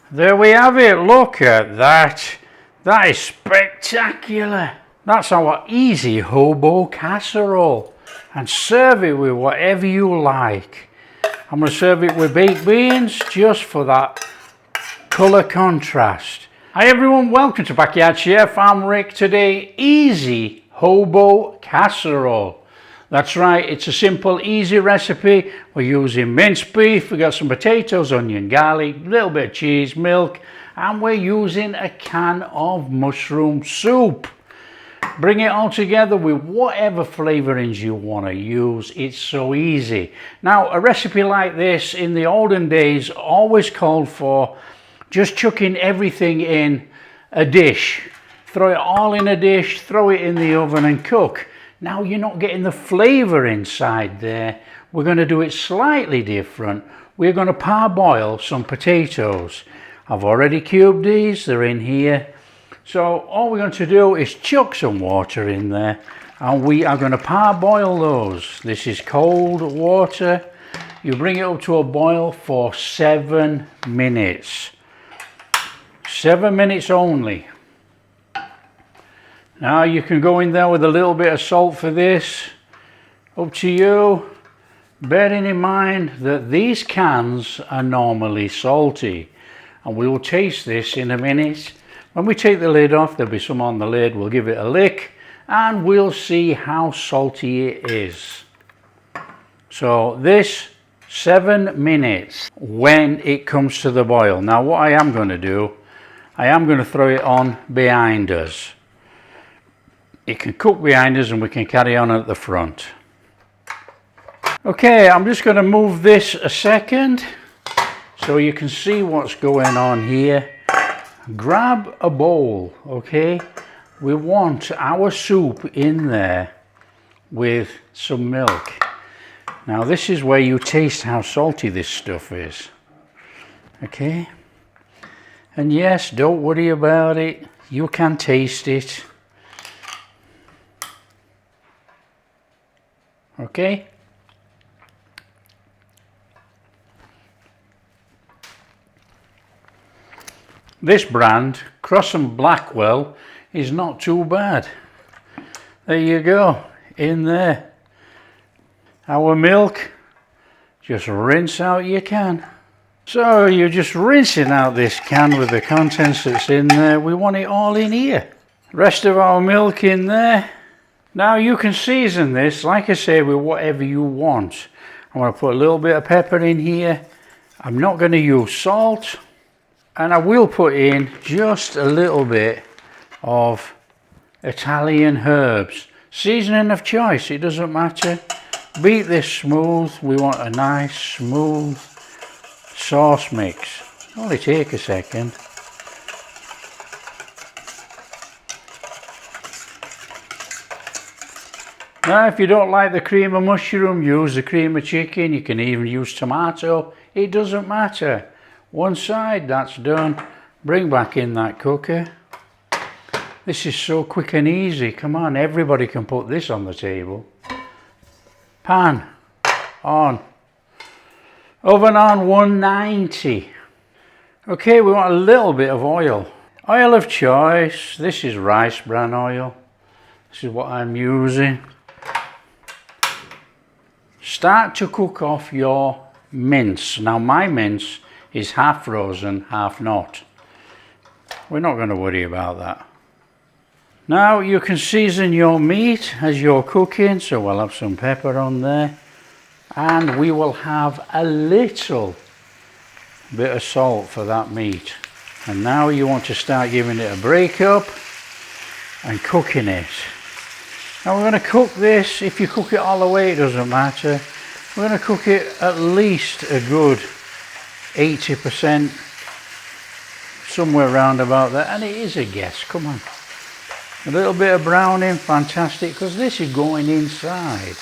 There we have it. Look at that. That is spectacular. That's our easy hobo casserole. And serve it with whatever you like. I'm going to serve it with baked beans just for that colour contrast. Hi everyone, welcome to Backyard Chef. I'm Rick. Today, easy hobo casserole. That's right, it's a simple, easy recipe. We're using minced beef, we've got some potatoes, onion, garlic, a little bit of cheese, milk, and we're using a can of mushroom soup. Bring it all together with whatever flavourings you want to use. It's so easy. Now, a recipe like this in the olden days always called for just chucking everything in a dish. Throw it all in a dish, throw it in the oven and cook. Now you're not getting the flavour inside there. We're going to do it slightly different. We're going to parboil some potatoes. I've already cubed these, they're in here. So all we're going to do is chuck some water in there and we are going to parboil those. This is cold water. You bring it up to a boil for 7 minutes. 7 minutes only. Now you can go in there with a little bit of salt for this, up to you, bearing in mind that these cans are normally salty, and we will taste this in a minute. When we take the lid off, there'll be some on the lid, we'll give it a lick, and we'll see how salty it is. So this 7 minutes when it comes to the boil. Now what I am going to do, I am going to throw it on behind us. It can cook behind us and we can carry on at the front. Okay, I'm just going to move this a second so you can see what's going on here. Grab a bowl, okay? We want our soup in there with some milk. Now this is where you taste how salty this stuff is. Okay? And yes, don't worry about it. You can taste it. Okay? This brand, Cross and Blackwell, is not too bad. There you go, in there. Our milk, just rinse out your can. So you're just rinsing out this can with the contents that's in there. We want it all in here. Rest of our milk in there. Now you can season this, like I say, with whatever you want. I'm going to put a little bit of pepper in here. I'm not going to use salt. And I will put in just a little bit of Italian herbs. Seasoning of choice, it doesn't matter. Beat this smooth. We want a nice smooth sauce mix. Only take a second. Now if you don't like the cream of mushroom, use the cream of chicken. You can even use tomato. It doesn't matter. One side, that's done. Bring back in that cooker. This is so quick and easy. Come on, everybody can put this on the table. Pan on. Oven on 190. Okay, we want a little bit of oil. Oil of choice. This is rice bran oil. This is what I'm using. Start to cook off your mince. Now my mince is half frozen, half not. We're not going to worry about that. Now you can season your meat as you're cooking, so we'll have some pepper on there. And we will have a little bit of salt for that meat. And now you want to start giving it a break up and cooking it. Now we're going to cook this. If you cook it all the way, it doesn't matter. We're going to cook it at least a good 80%, somewhere around about there. And it is a guess, come on. A little bit of browning, fantastic, because this is going inside.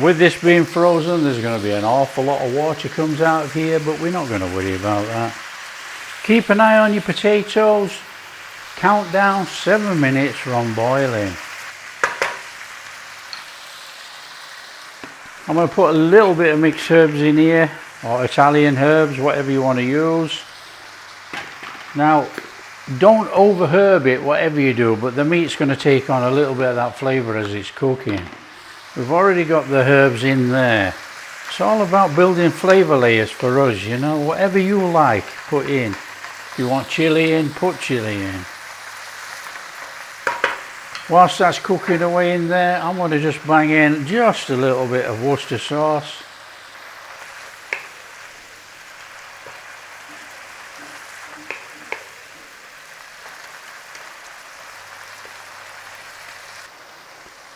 With this being frozen, there's going to be an awful lot of water comes out of here, but we're not going to worry about that. Keep an eye on your potatoes. Count down 7 minutes from boiling. I'm going to put a little bit of mixed herbs in here, or Italian herbs, whatever you want to use. Now, don't over herb it, whatever you do, but the meat's going to take on a little bit of that flavour as it's cooking. We've already got the herbs in there. It's all about building flavour layers for us, you know, whatever you like, put in. If you want chilli in, put chilli in. Whilst that's cooking away in there, I'm going to just bang in just a little bit of Worcester sauce.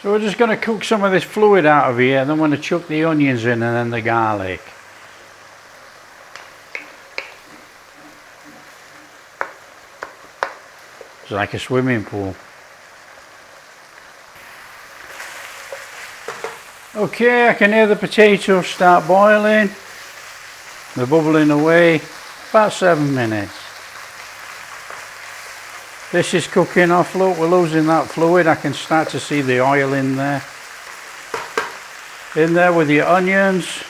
So we're just going to cook some of this fluid out of here, and then I'm going to chuck the onions in and then the garlic. It's like a swimming pool. Okay, I can hear the potatoes start boiling. They're bubbling away. About 7 minutes. This is cooking off. Look, we're losing that fluid. I can start to see the oil in there. In there with your onions.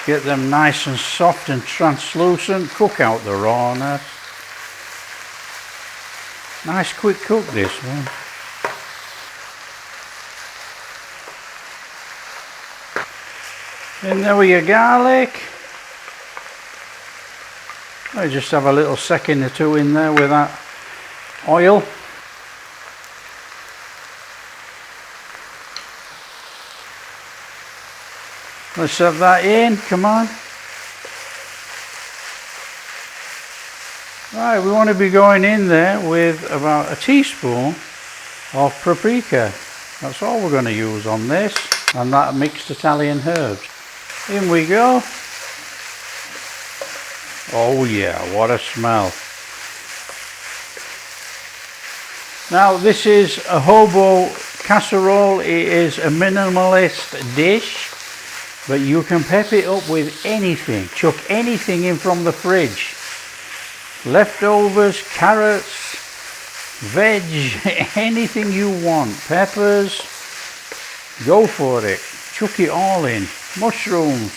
Get them nice and soft and translucent. Cook out the rawness. Nice quick cook this one. In there with your garlic. I just have a little second or two in there with that oil. Let's have that in, come on. Right, we want to be going in there with about a teaspoon of paprika. That's all we're going to use on this, and that mixed Italian herbs. In we go. Oh yeah, what a smell. Now this is a hobo casserole. It is a minimalist dish, but you can pep it up with anything. Chuck anything in from the fridge. Leftovers, carrots, veg, anything you want. Peppers, go for it. Chuck it all in. Mushrooms.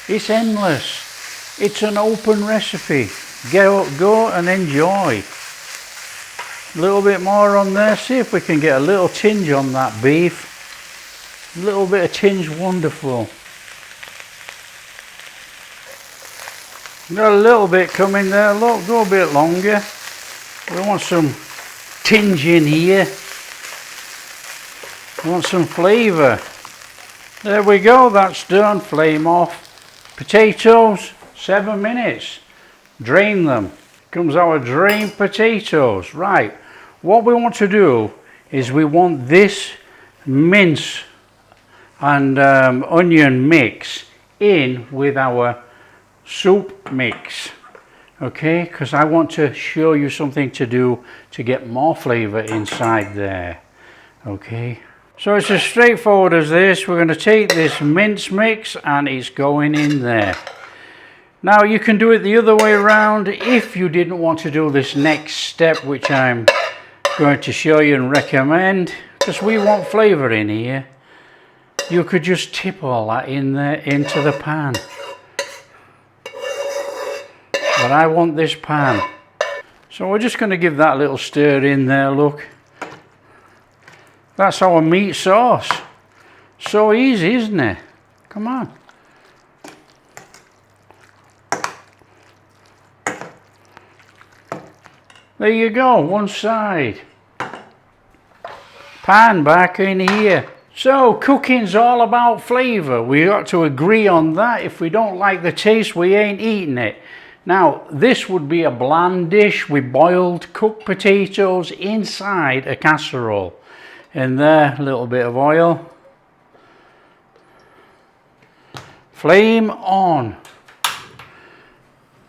It's endless. It's an open recipe. Go and enjoy. A little bit more on there. See if we can get a little tinge on that beef. A little bit of tinge, wonderful. Got a little bit coming there. Look, go a bit longer. We want some tinge in here. We want some flavour. There we go, that's done. Flame off. Potatoes, 7 minutes. Drain them. Comes our drained potatoes. Right, what we want to do is we want this mince and onion mix in with our soup mix. Okay, because I want to show you something to do to get more flavour inside there. Okay. So it's as straightforward as this. We're going to take this mince mix and it's going in there. Now you can do it the other way around if you didn't want to do this next step, which I'm going to show you and recommend, because we want flavour in here. You could just tip all that in there into the pan. But I want this pan. So we're just going to give that a little stir in there, look. That's our meat sauce. So easy, isn't it? Come on. There you go, one side. Pan back in here. So cooking's all about flavour. We got to agree on that. If we don't like the taste, we ain't eating it. Now, this would be a bland dish with boiled cooked potatoes inside a casserole. In there, a little bit of oil. Flame on.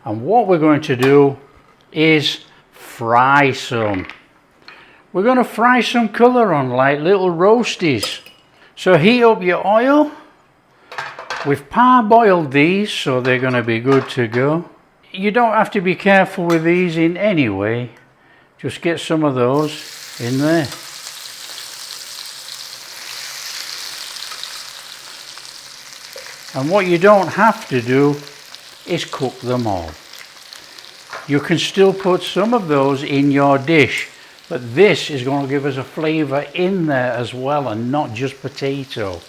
And what we're going to do is fry some. We're going to fry some colour on, like little roasties. So heat up your oil. We've parboiled these, so they're going to be good to go. You don't have to be careful with these in any way. Just get some of those in there. And what you don't have to do is cook them all. You can still put some of those in your dish, but this is going to give us a flavour in there as well, and not just potato.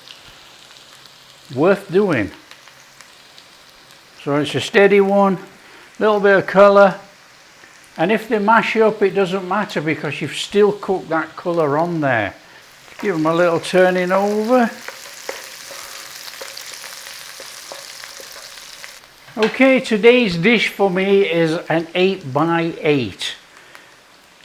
Worth doing. So it's a steady one, little bit of colour, and if they mash up it doesn't matter because you've still cooked that colour on there. Give them a little turning over. Okay, today's dish for me is an 8 by 8.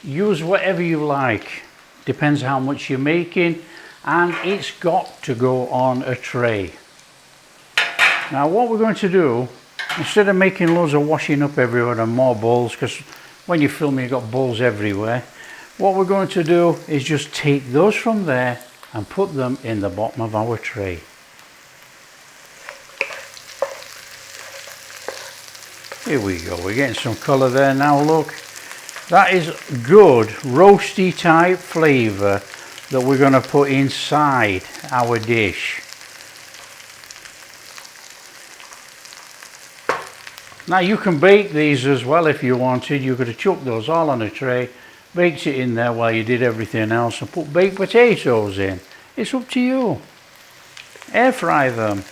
Use whatever you like, depends how much you're making, and it's got to go on a tray. Now what we're going to do, instead of making loads of washing up everywhere and more bowls, because when you film you've got bowls everywhere, what we're going to do is just take those from there and put them in the bottom of our tray. Here we go, we're getting some colour there now, look. That is good roasty type flavour that we're going to put inside our dish. Now you can bake these as well if you wanted. You could have chucked those all on a tray, baked it in there while you did everything else, and put baked potatoes in. It's up to you. Air fry them.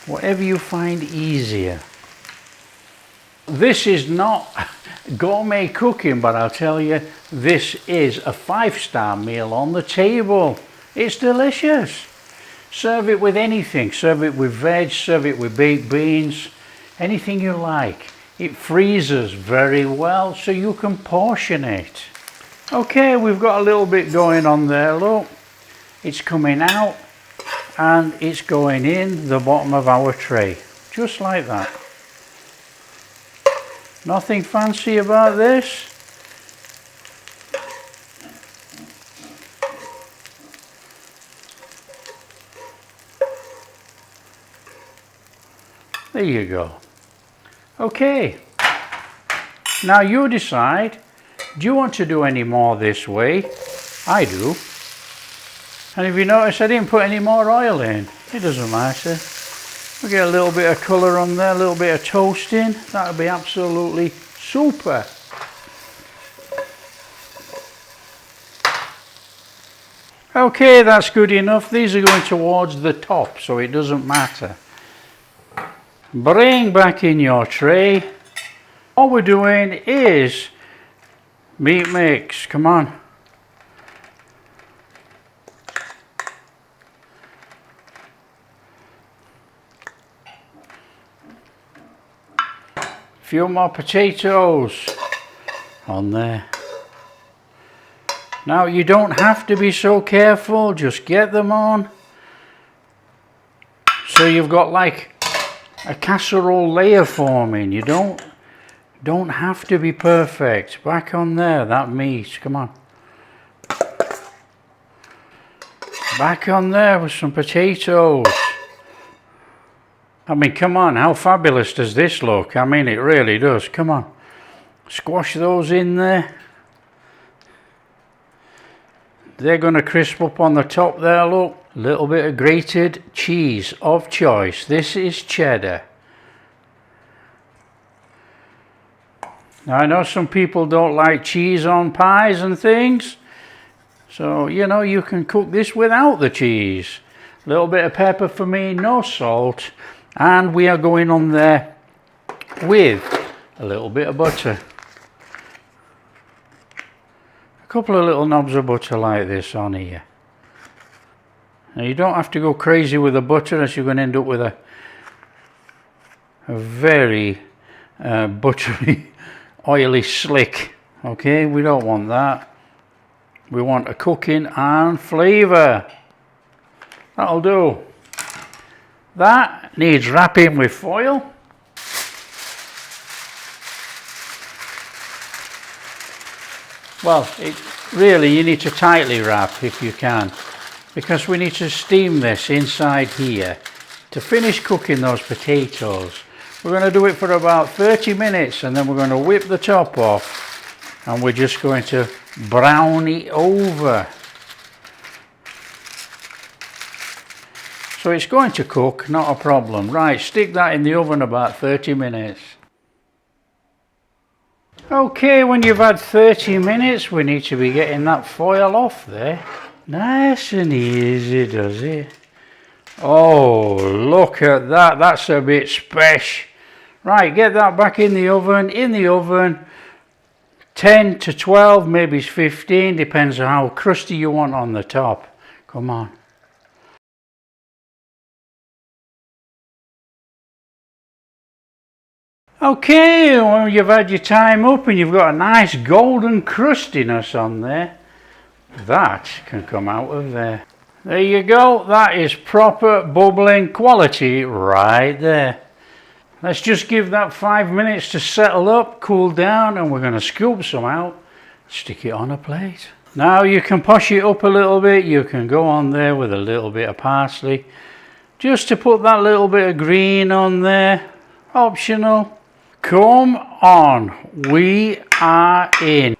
Whatever you find easier. This is not gourmet cooking, but I'll tell you, this is a 5-star meal on the table. It's delicious. Serve it with anything. Serve it with veg, serve it with baked beans, anything you like. It freezes very well, so you can portion it. Okay, we've got a little bit going on there, look. It's coming out and it's going in the bottom of our tray, just like that. Nothing fancy about this. There you go. Okay, now you decide, do you want to do any more this way? I do. And if you notice, I didn't put any more oil in. It doesn't matter. We get a little bit of colour on there, a little bit of toasting. That'll be absolutely super. Okay, that's good enough. These are going towards the top, so it doesn't matter. Bring back in your tray. All we're doing is meat mix. Come on. Few more potatoes on there. Now you don't have to be so careful, just get them on. So you've got like a casserole layer forming. You don't have to be perfect. Back on there, that meat, come on. Back on there with some potatoes. I mean, come on, how fabulous does this look? I mean, it really does. Come on. Squash those in there. They're going to crisp up on the top there, look. A little bit of grated cheese of choice. This is cheddar. Now, I know some people don't like cheese on pies and things. So, you know, you can cook this without the cheese. A little bit of pepper for me, no salt. And we are going on there with a little bit of butter. A couple of little knobs of butter like this on here. Now you don't have to go crazy with the butter, as you're going to end up with a very buttery, oily slick. Okay, we don't want that. We want a cooking and flavour. That'll do. That needs wrapping with foil. Well, really you need to tightly wrap if you can, because we need to steam this inside here to finish cooking those potatoes. We're going to do it for about 30 minutes and then we're going to whip the top off and we're just going to brown it over. So it's going to cook, not a problem. Right, stick that in the oven about 30 minutes. Okay, when you've had 30 minutes, we need to be getting that foil off there. Nice and easy, does it? Oh, look at that. That's a bit special. Right, get that back in the oven. 10 to 12, maybe 15, depends on how crusty you want on the top. Come on. Okay, well, you've had your time up and you've got a nice golden crustiness on there. That can come out of there. There you go. That is proper bubbling quality right there. Let's just give that 5 minutes to settle up, cool down, and we're going to scoop some out, stick it on a plate. Now you can posh it up a little bit. You can go on there with a little bit of parsley, just to put that little bit of green on there. Optional. Come on, we are in.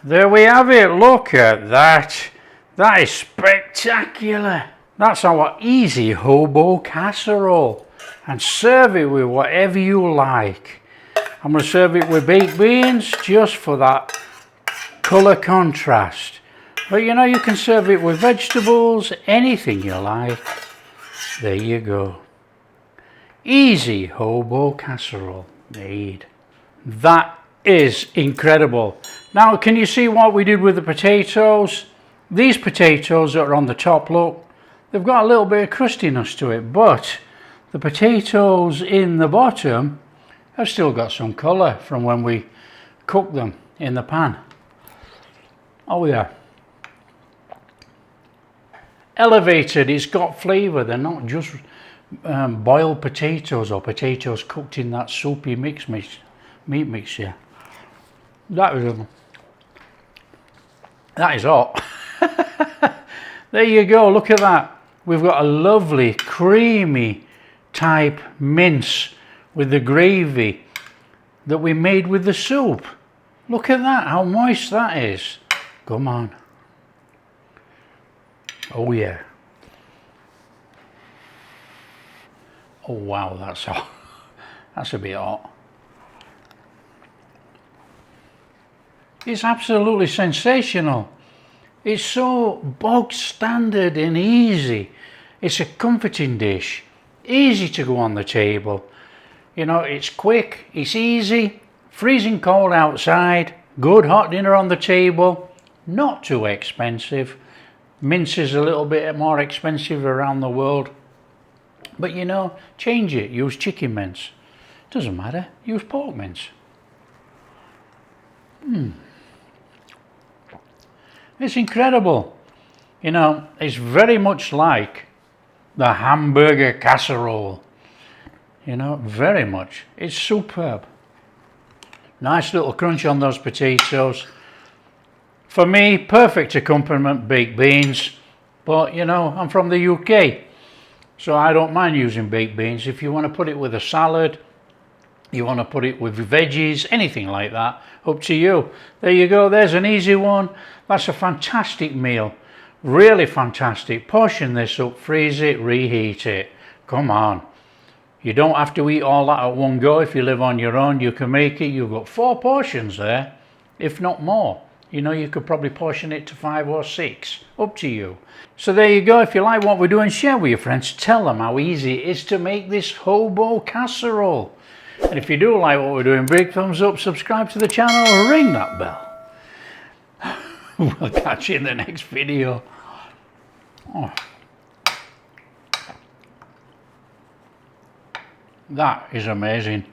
There we have it. Look at that. That is spectacular. That's our easy hobo casserole. And serve it with whatever you like. I'm going to serve it with baked beans just for that colour contrast. But you know, you can serve it with vegetables, anything you like. There you go. Easy hobo casserole made. That is incredible. Now, can you see what we did with the potatoes? These potatoes that are on the top, look, they've got a little bit of crustiness to it, but the potatoes in the bottom have still got some colour from when we cooked them in the pan. Oh yeah. Elevated, it's got flavour. They're not just boiled potatoes or potatoes cooked in that soupy meat mixture. That is hot. There you go, look at that. We've got a lovely creamy type mince with the gravy that we made with the soup. Look at that, how moist that is. Come on. Oh yeah. Oh wow, that's hot. That's a bit hot. It's absolutely sensational. It's so bog standard and easy. It's a comforting dish. Easy to go on the table. You know, it's quick, it's easy, freezing cold outside, good hot dinner on the table, not too expensive. Mince is a little bit more expensive around the world. But you know, change it, use chicken mince. Doesn't matter, use pork mince. It's incredible. You know, it's very much like the hamburger casserole. You know, very much. It's superb. Nice little crunch on those potatoes. For me, perfect accompaniment, baked beans. But you know, I'm from the UK, so I don't mind using baked beans. If you want to put it with a salad, you want to put it with veggies, anything like that, up to you. There you go, there's an easy one. That's a fantastic meal. Really fantastic. Portion this up, freeze it, reheat it. Come on. You don't have to eat all that at one go. If you live on your own, you can make it. You've got 4 portions there, if not more. You know, you could probably portion it to 5 or 6, up to you. So there you go. If you like what we're doing, share with your friends. Tell them how easy it is to make this hobo casserole. And if you do like what we're doing, big thumbs up, subscribe to the channel, ring that bell. We'll catch you in the next video. Oh. That is amazing.